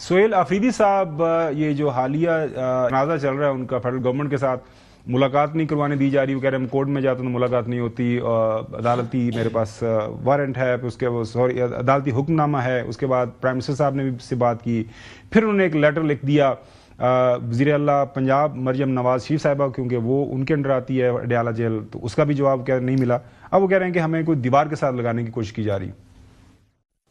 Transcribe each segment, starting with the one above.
سہیل آفریدی صاحب یہ جو حالیہ تنازع چل رہا ہے ان کا فیڈرل گورنمنٹ کے ساتھ، ملاقات نہیں کروانے دی جا رہی، وہ کہہ رہے ہیں کورٹ میں جاتا تو ملاقات نہیں ہوتی، عدالتی میرے پاس وارنٹ ہے، اس کے عدالتی حکم نامہ ہے، اس کے بعد پرائم منسٹر صاحب نے بھی اس سے بات کی، پھر انہوں نے ایک لیٹر لکھ دیا وزیر اعلیٰ پنجاب مریم نواز شریف صاحبہ، کیونکہ وہ ان کے انڈر آتی ہے اڈیالہ جیل، تو اس کا بھی جواب نہیں ملا۔ اب وہ کہہ رہے ہیں کہ ہمیں کوئی دیوار کے ساتھ لگانے کی کوشش کی جا رہی۔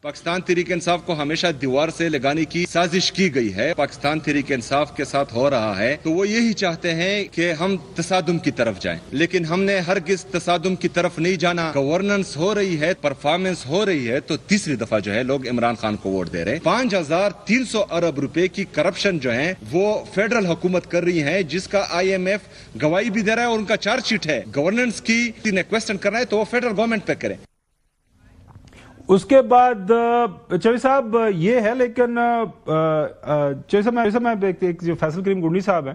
پاکستان تحریک انصاف کو ہمیشہ دیوار سے لگانے کی سازش کی گئی ہے، پاکستان تحریک انصاف کے ساتھ ہو رہا ہے، تو وہ یہی چاہتے ہیں کہ ہم تصادم کی طرف جائیں، لیکن ہم نے ہرگز تصادم کی طرف نہیں جانا۔ گورننس ہو رہی ہے، پرفارمنس ہو رہی ہے، تو تیسری دفعہ جو ہے لوگ عمران خان کو ووٹ دے رہے ہیں۔ 5300 ارب روپے کی کرپشن جو ہے وہ فیڈرل حکومت کر رہی ہے، جس کا IMF گواہی بھی دے رہا ہے اور ان کا چارج شیٹ ہے۔ گورننس کی کوسچن کرنا ہے تو وہ فیڈرل گورنمنٹ پہ کریں۔ اس کے بعد چوہدری صاحب یہ ہے، لیکن چوہدری صاحب میں ایک جو فیصل کریم کنڈی صاحب ہیں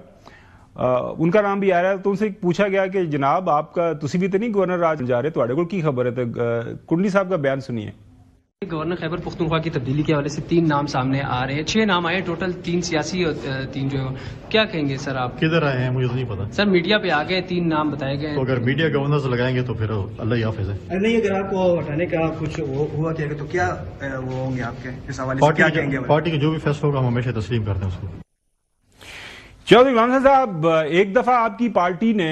ان کا نام بھی آ رہا ہے، تو ان سے پوچھا گیا کہ جناب آپ کا تسی بھی تو نہیں گورنر راج جا رہے، تواڈے کول کی خبر ہے؟ تو کنڈی صاحب کا بیان سنیے۔ گورنر خیبر پختونخوا کی تبدیلی کے حوالے سے 3 نام سامنے آ رہے ہیں، 6 نام آئے ٹوٹل، 3 سیاسی اور 3 جو کیا کہیں گے سر آپ؟ کدھر آئے ہیں مجھے تو نہیں پتا سر، میڈیا پہ آ گئے 3 نام بتائے گئے، تو اگر میڈیا گورنرز لگائیں گے تو پھر اللہ ہی حافظ ہے۔ نہیں، اگر آپ کو ہٹانے کا کچھ ہوا کیا تو کیا وہ ہوں گے آپ کے اس حوالے سے کیا کہیں گے؟ پارٹی کا جو بھی فیصلہ ہوگا ہم ہمیشہ تسلیم کرتے ہیں اس کو۔ چودھری غلام صاحب، ایک دفعہ آپ کی پارٹی نے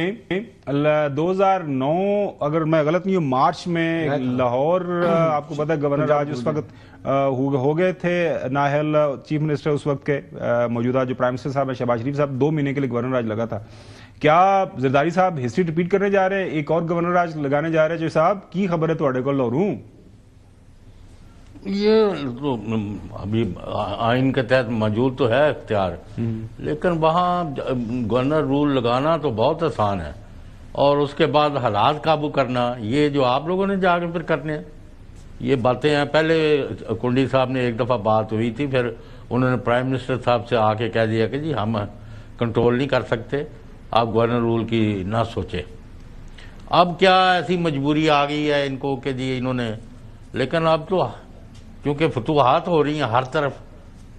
2009 اگر میں غلط نہیں ہوں مارچ میں لاہور، آپ کو پتا ہے گورنر راج اس وقت ہو گئے تھے نااہل، چیف منسٹر اس وقت کے موجودہ جو پرائم منسٹر صاحب ہیں شہباز شریف صاحب، 2 مہینے کے لیے گورنر راج لگا تھا۔ کیا زرداری صاحب ہسٹری ریپیٹ کرنے جا رہے ہیں، ایک اور گورنر راج لگانے جا رہے ہیں؟ جو صاحب کی خبر ہے تواڈے کول لاہوروں؟ یہ تو ابھی آئین کے تحت موجود تو ہے اختیار، لیکن وہاں گورنر رول لگانا تو بہت آسان ہے، اور اس کے بعد حالات قابو کرنا یہ جو آپ لوگوں نے جا کے پھر کرنے ہیں، یہ باتیں ہیں۔ پہلے کنڈی صاحب نے ایک دفعہ بات ہوئی تھی، پھر انہوں نے پرائم منسٹر صاحب سے آ کے کہہ دیا کہ جی ہم کنٹرول نہیں کر سکتے، آپ گورنر رول کی نہ سوچیں۔ اب کیا ایسی مجبوری آ گئی ہے ان کو کہ جی انہوں نے، لیکن اب تو کیونکہ فتوحات ہو رہی ہیں ہر طرف،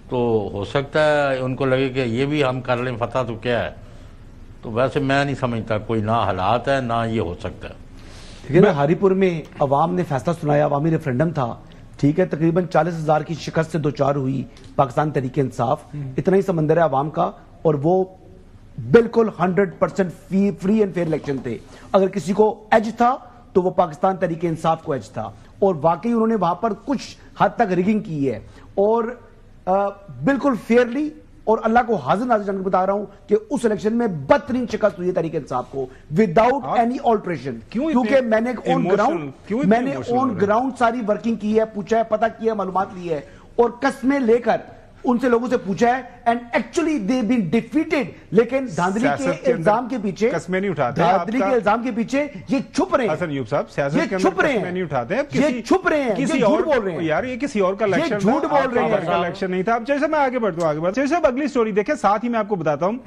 تو ہو سکتا ہے ان کو لگے کہ یہ بھی ہم کر لیں فتح تو کیا ہے، تو ویسے میں نہیں سمجھتا کوئی نہ حالات ہے نہ یہ ہو سکتا ہے۔ ٹھیک ہے، ہاری پور میں عوام نے فیصلہ سنایا، عوامی ریفرینڈم تھا، ٹھیک ہے، تقریباً 40,000 کی شکست سے دوچار ہوئی پاکستان تحریک انصاف، اتنا ہی سمندر ہے عوام کا، اور وہ بالکل 100% فری اینڈ فیئر الیکشن تھے۔ اگر کسی کو ایج تھا تو وہ پاکستان تحریک انصاف کو ایج تھا، اور واقعی انہوں نے وہاں پر کچھ حد تک ریگنگ کی ہے، اور بالکل فیئرلی، اور اللہ کو حاضر ناظر جان کے بتا رہا ہوں کہ اس الیکشن میں بدترین شکست ہوئی ہے تحریک انصاف کو وداؤٹ اینی آلٹریشن، کیونکہ میں نے آن گراؤنڈ ساری ورکنگ کی ہے، پوچھا ہے، پتہ کیا ہے، معلومات لی ہے، اور قسمیں لے کر ان سے لوگوں سے پوچھا ہے، and actually they been defeated, لیکن دھاندلی کے الزام کے پیچھے، قسمیں نہیں اٹھاتے، دھاندلی کے الزام کے پیچھے یہ چھپ رہے ہیں، حسن ایوب صاحب سیاست کے یہ چھپ رہے قسمیں نہیں اٹھاتے ہیں، یہ چھپ رہے ہیں، یہ جھوٹ بول رہے ہیں یار، یہ کسی اور کا الیکشن، یہ جھوٹ بول رہے ہیں، الیکشن نہیں تھا۔ اب جیسے میں آگے بڑھتا ہوں، جیسے اب اگلی سٹوری دیکھیں، ساتھ ہی میں آپ کو بتاتا ہوں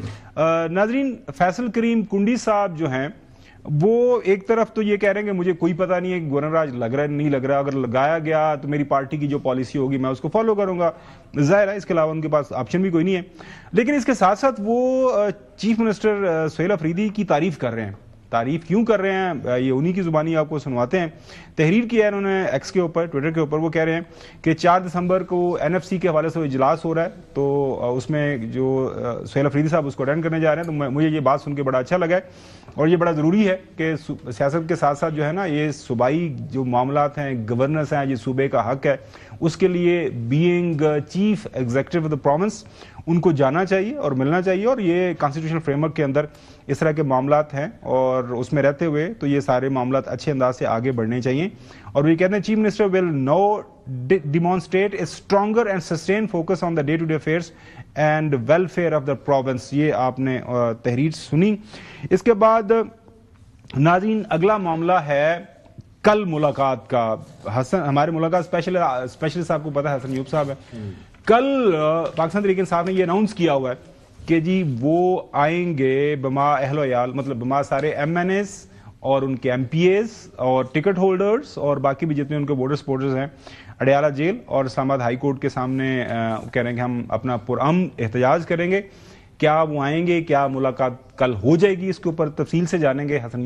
ناظرین، فیصل کریم کنڈی صاحب جو ہیں وہ ایک طرف تو یہ کہہ رہے ہیں کہ مجھے کوئی پتہ نہیں ہے کہ گورنر راج لگ رہا ہے نہیں لگ رہا، اگر لگایا گیا تو میری پارٹی کی جو پالیسی ہوگی میں اس کو فالو کروں گا، ظاہر ہے اس کے علاوہ ان کے پاس آپشن بھی کوئی نہیں ہے، لیکن اس کے ساتھ ساتھ وہ چیف منسٹر سہیل آفریدی کی تعریف کر رہے ہیں۔ تعریف کیوں کر رہے ہیں یہ انہی کی زبانی آپ کو سنواتے ہیں۔ تحریر کیا ہے انہوں نے ایکس کے اوپر، ٹویٹر کے اوپر، وہ کہہ رہے ہیں کہ 4 دسمبر کو NFC کے حوالے سے اجلاس ہو رہا ہے، تو اس میں جو سہیل آفریدی صاحب اس کو اٹینڈ کرنے جا رہے ہیں، تو مجھے یہ بات سن کے بڑا اچھا لگا ہے، اور یہ بڑا ضروری ہے کہ سیاست کے ساتھ ساتھ جو ہے نا یہ صوبائی جو معاملات ہیں، گورننس ہیں، یہ صوبے کا حق ہے، اس کے لیے being chief executive of the province ان کو جانا چاہیے اور ملنا چاہیے، اور یہ کانسٹیٹیوشنل فریم ورک کے اندر اس طرح کے معاملات ہیں، اور اس میں رہتے ہوئے تو یہ سارے معاملات اچھے انداز سے آگے بڑھنے چاہیے۔ اور وہ کہتے ہیں chief minister will now demonstrate a stronger and sustain focus on the day to day affairs and welfare of the province. یہ آپ نے تحریر سنی۔ اس کے بعد ناظرین اگلا معاملہ ہے کل ملاقات کا۔ ہمارے ملاقات اسپیشلسٹ آپ کو پتا ہے حسن ایوب صاحب ہے، کل پاکستان تحریک انصاف نے یہ اناؤنس کیا ہوا ہے کہ جی وہ آئیں گے بما اہل و عیال، مطلب بما سارے MNAs اور ان کے ایم پی ایز اور ٹکٹ ہولڈرز اور باقی بھی جتنے ان کے بورڈر سپورٹرز ہیں اڈیالہ جیل اور اسلام آباد ہائی کورٹ کے سامنے کہہ رہے ہیں کہ ہم اپنا پرامن احتجاج کریں گے. کیا وہ آئیں گے, کیا ملاقات کل ہو جائے گی, اس کے اوپر تفصیل سے جانیں گے. حسن